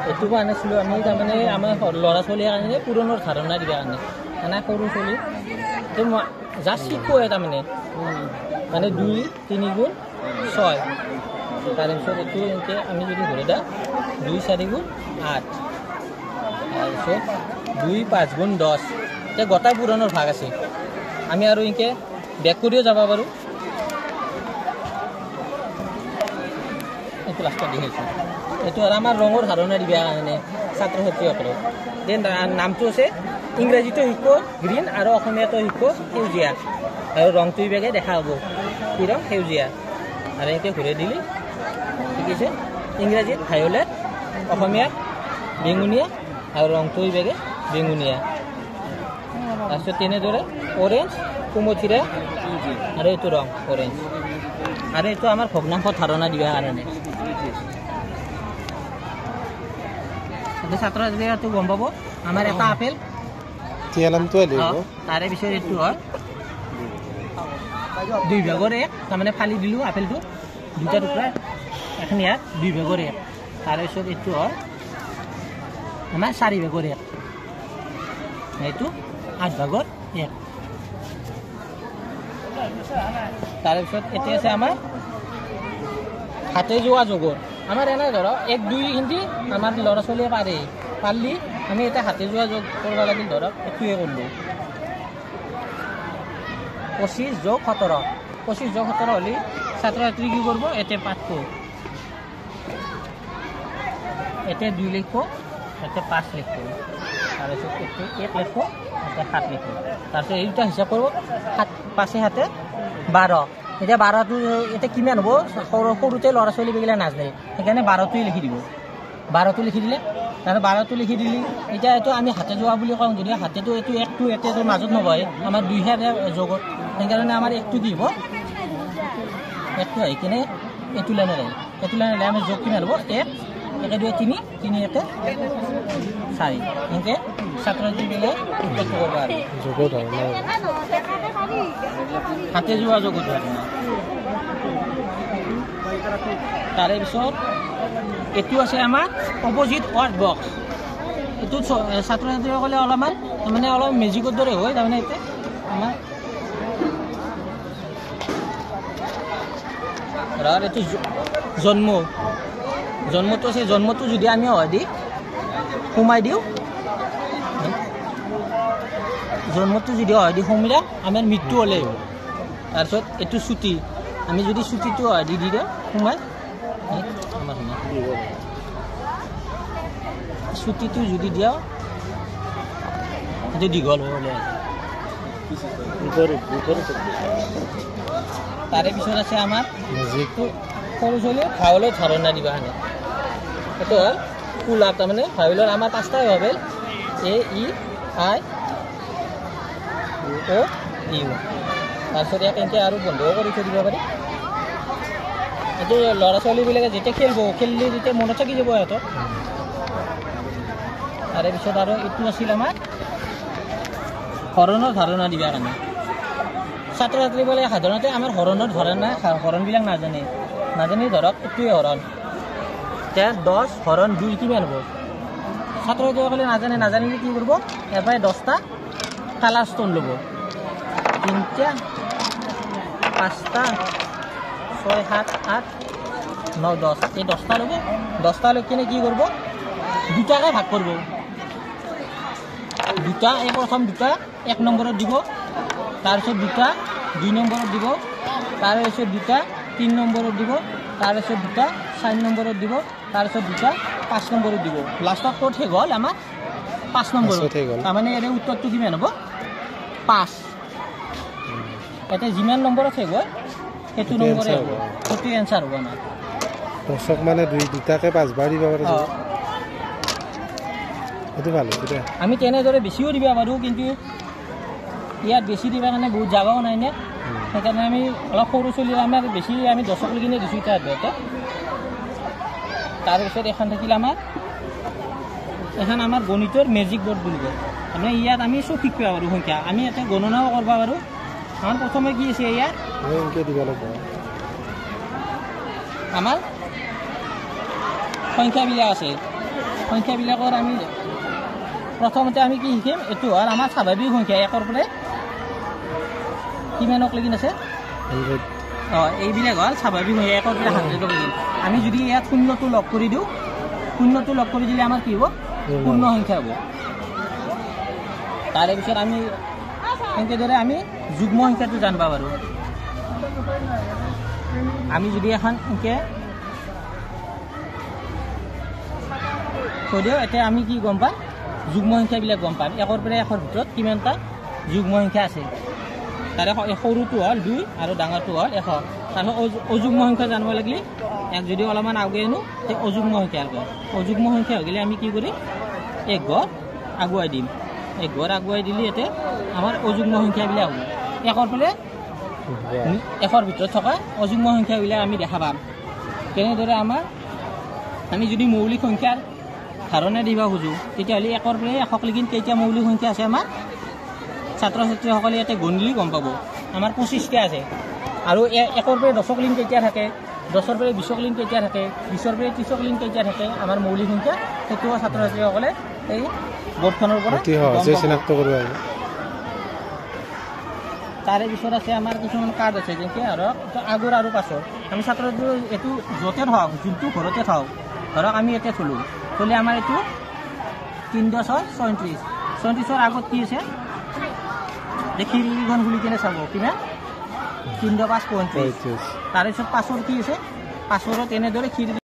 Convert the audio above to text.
এইটো আনিছিলোঁ আমি তাৰমানে আমাৰ ল'ৰা ছোৱালীৰ কাৰণে পুৰণৰ ধাৰণা দিবৰ কাৰণে মানে সৰু ছোৱালী এইটো মই জাষ্ট শিকোৱে তাৰমানে মানে 2 3 গুণ 6 তাৰপিছত এইটো এনেকৈ আমি যদি ধৰি দিওঁ 2 4 গুণ 8 তাৰপিছত 2 5 গুণ 10 এতিয়া গোটাই পুৰণৰ ভাগ আছে আমি আৰু এনেকৈ বেক কৰিও যাব পাৰোঁ এইটো লাষ্টত দেখিছোঁ এইটো আৰু আমাৰ ৰঙৰ ধাৰণা দিবৰ কাৰণে ছাত্ৰ ছাত্ৰীসকলক যে নামটো আছে ইংৰাজীটো শিকো গ্ৰীণ আৰু অসমীয়াটো শিকো সেউজীয়া আৰু ৰংটো ইভাগে দেখা হ'ব কি ৰং সেউজীয়া আৰু এনেকৈ ঘূৰাই দিলি ঠিক আছে ইংৰাজীত ভায়লেট অসমীয়াত বেঙুনীয়া আৰু ৰংটো ইভাগে বেঙুনীয়া তাৰপিছত তেনেদৰে অৰেঞ্জ কুমথিৰা আৰু এইটো ৰং অৰেঞ্জ আৰু এইটো আমাৰ ভগ্নাংশৰ ধাৰণা দিবৰ কাৰণে ছাত্ৰ ছাত্ৰীটো গম পাব আমাৰ এটা আপেল তাৰে পিছত এইটো হয় 2 ভাগৰ 1 তাৰমানে ফালি দিলোঁ আপেলটো 2টা টুকুৰা এখন ইয়াত 2 ভাগৰ 1 তাৰপিছত এইটো হয় আমাৰ 4 ভাগৰ 1 এইটো 8 ভাগৰ 1 তাৰপিছত এতিয়া আছে আমাৰ হাতে যোৱা যোগৰ আমাৰ এনে ধৰক 1 2 হিন্দি আমাৰ ল'ৰা ছোৱালীয়ে পাৰিলি আমি এটা হাতে যোৱা যোগ কৰিব লাগিল ধৰক এইটোৱে কৰিলোঁ 25 যোগ 17 25 যোগ 17 হ'লে ছাত্ৰ ছাত্ৰী কি কৰিব এতে 5 এতে 2 লিখব এতে 5 লিখব তাৰপিছত এইটো 1 লিখব এতে 7 লিখব তাৰপিছত এই দুটা হিচাপ কৰিব 5 হাতে 12 এতিয়া 12টো এতিয়া কিমান হ'ব সৰুতে ল'ৰা ছোৱালীবিলাক নাজানে সেইকাৰণে 12টোৱে লিখি দিব 12টো লিখি দিলে তাৰপিছত 12টো লিখি দিলি এতিয়া এইটো আমি হাতে যোৱা বুলি কওঁ যদি হাতেটো এইটো 1টো এতিয়াতো মাজত নবহে আমাৰ 2 হাতে যোগত সেইকাৰণে আমাৰ 1টো কি হ'ব 1টো আহি কিনে এইটো লাইনে আমি যোগ কিমান হ'ব 1 1 2 3 3 1 4 এনেকৈ ছাত্ৰ ছাত্ৰীবিলাক উৎপত্তি কৰিব আৰু যোগত হাতে যোৱা যোগত তাৰে পিছত এইটো আছে আমাৰ অপজিট ৱাৰ্ড বক্স এইটো ছাত্ৰ ছাত্ৰীসকলে অলপমান মানে অলপ মেজিকৰ দৰে হয় তাৰমানে এতিয়া আমাৰ এইটো জন্মটো আছে জন্মটো যদি আমি সোমাই দিওঁ জন্মটো যদি সোমিলা আমাৰ মৃত্যু হ'লে তাৰপিছত এইটো ছুটি আমি যদি ছুটিটো দি দিওঁ সোমাই আমাৰ ছুটিটো যদি দিওঁ সেইটো দীঘল হ'লে তাৰে পিছত আছে আমাৰ সৰু ছোৱালী ভাৱলৰ ধাৰণা দিবা কাৰণে সেইটো হ'ল ফুল আপ তাৰমানে ভাৱলৰ আমাৰ 5টাই vowel A E I O U তাৰপিছত ইয়াক এনেকৈ আৰু বন্ধও কৰি থৈ দিব পাৰি এইটো ল'ৰা ছোৱালীবিলাকে যেতিয়া খেলিলে যেতিয়া মনত থাকি যাব সিহঁতৰ তাৰে পিছত আৰু এইটো আছিল আমাৰ হৰণৰ ধাৰণা দিবৰ কাৰণে ছাত্ৰ ছাত্ৰীবিলাকে সাধাৰণতে আমাৰ হৰণবিলাক নাজানে ধৰক এইটোৱে হৰণ এতিয়া 10 হৰণ 2 কিমান হ'ব ছাত্ৰ ছাত্ৰীসকলে নাজানিলে কি কৰিব ইয়াৰ পৰাই 10টা কালাৰ ষ্ট'ন ল'ব 3টা 5টা 6 7 8 9 10 এই 10টা ল'ব 10টা লৈ কিনে কি কৰিব 2টাকে ভাগ কৰিব 2টা এই প্ৰথম 2টা 1 নম্বৰত দিব তাৰপিছত 2টা 2 নম্বৰত দিব তাৰপিছত 2টা 3 নম্বৰত দিব তাৰপিছত 2টা 4 নম্বৰত দিব তাৰপিছত 2টা 5 নম্বৰত দিব লাষ্টত ক'ত শেষ হ'ল আমাৰ 5 নম্বৰত তাৰমানে ইয়াৰে উত্তৰটো কিমান হ'ব 5 এতিয়া যিমান নম্বৰত শেষ হয় সেইটো নম্বৰে হ'ব সেইটো এনচাৰ হ'ব আমাৰ দৰ্শক মানে 2টাকে 5 বাৰ দিব পাৰে সেইটো ভাল হৈছে আমি তেনেদৰে বেছিও দিব পাৰোঁ কিন্তু ইয়াত বেছি দিবৰ কাৰণে বহুত জাগাও নাই নে সেইকাৰণে আমি অলপ সৰু চলি আমাৰ বেছি আমি 10ক কিনে দিছোঁ এতিয়া সিহঁতে তাৰপিছত এখন থাকিল এখন আমাৰ গণিতৰ মেজিক বৰ্ড বুলি কয় মানে ইয়াত আমি চব শিকিব পাৰোঁ সংখ্যা আমি ইয়াতে গণনাও কৰিব পাৰোঁ আমাৰ প্ৰথমে কি আছে ইয়াত দিব লাগিব আমাৰ সংখ্যাবিলাক আছে সংখ্যাবিলাকৰ আমি প্ৰথমতে আমি কি শিকিম এইটো হ'ল আমাৰ স্বাভাৱিক সংখ্যা 1ৰ পৰা কিমানক লাগি আছে 100 এইবিলাক হ'ল স্বাভাৱিক সংখ্যা 1ৰ পৰা 100 লাগি আমি যদি ইয়াত শূন্যটো লগ কৰি দিওঁ শূন্যটো লগ কৰি দিলে আমাৰ কি হ'ব পূৰ্ণ সংখ্যা হ'ব তাৰে পিছত আমি এনেদৰে আমি যুগ্ম সংখ্যাটো জানিব পাৰোঁ আমি যদি এখন এনেকৈ কৈ দিওঁ এতিয়া আমি কি গম পাম যুগ্ম সংখ্যাবিলাক গম পাম 1ৰ পৰা 100ৰ ভিতৰত কিমানটা যুগ্ম সংখ্যা আছে তাৰে সৰুটো হ'ল 2 আৰু ডাঙৰটো হ'ল 100 তাৰপিছত অযুগ্ম সংখ্যা জানিব লাগিলে এক যদি অলপমান আগুৱাই আনো তে অযুগ্ম সংখ্যা হ'ব অযুগ্ম সংখ্যা হৈ গ'লে আমি কি কৰিম এক ঘৰ আগুৱাই দিম এক ঘৰ আগুৱাই দিলে ইয়াতে আমাৰ অযুগ্ম সংখ্যাবিলাক হ'ব 1ৰ পৰা 100ৰ ভিতৰত থকা অযুগ্ম সংখ্যাবিলাক আমি দেখা পাম তেনেদৰে আমি যদি মৌলিক সংখ্যাৰ ধাৰণা দিব খোজোঁ তেতিয়াহ'লে 1ৰ পৰা 100লৈকে কেইটা মৌলিক সংখ্যা আছে আমাৰ ছাত্ৰ ছাত্ৰীসকলে ইয়াতে গণিলে গম পাব আমাৰ 25টা আছে আৰু 1ৰ পৰা 10লৈকে কেইটা থাকে 10ৰ পৰা 20লৈকে কেইটা থাকে 20ৰ পৰা 30লৈকে কেইটা থাকে আমাৰ মৌলিক সংখ্যা সেইটো ছাত্ৰ ছাত্ৰীসকলে এই বৰ্ডখনৰ পৰা চিনাক্ত কৰিব লাগিব তাৰে পিছত আছে আমাৰ কিছুমান কাৰ্ড আছে যেনেকৈ ধৰক আগৰ আৰু পাছৰ আমি ছাত্ৰ ছাত্ৰী এইটো য'তে থওঁ যোনটো ঘৰতে থওঁ ধৰক আমি ইয়াতে থলোঁ থ'লে আমাৰ এইটো 3 6 34ৰ আগত কি আছে খিৰিকীখন খুলি কিনে চাব কিমান 3 5 35 তাৰে পিছত পাছৰ কি আছে পাছৰত এনেদৰে খিৰিকী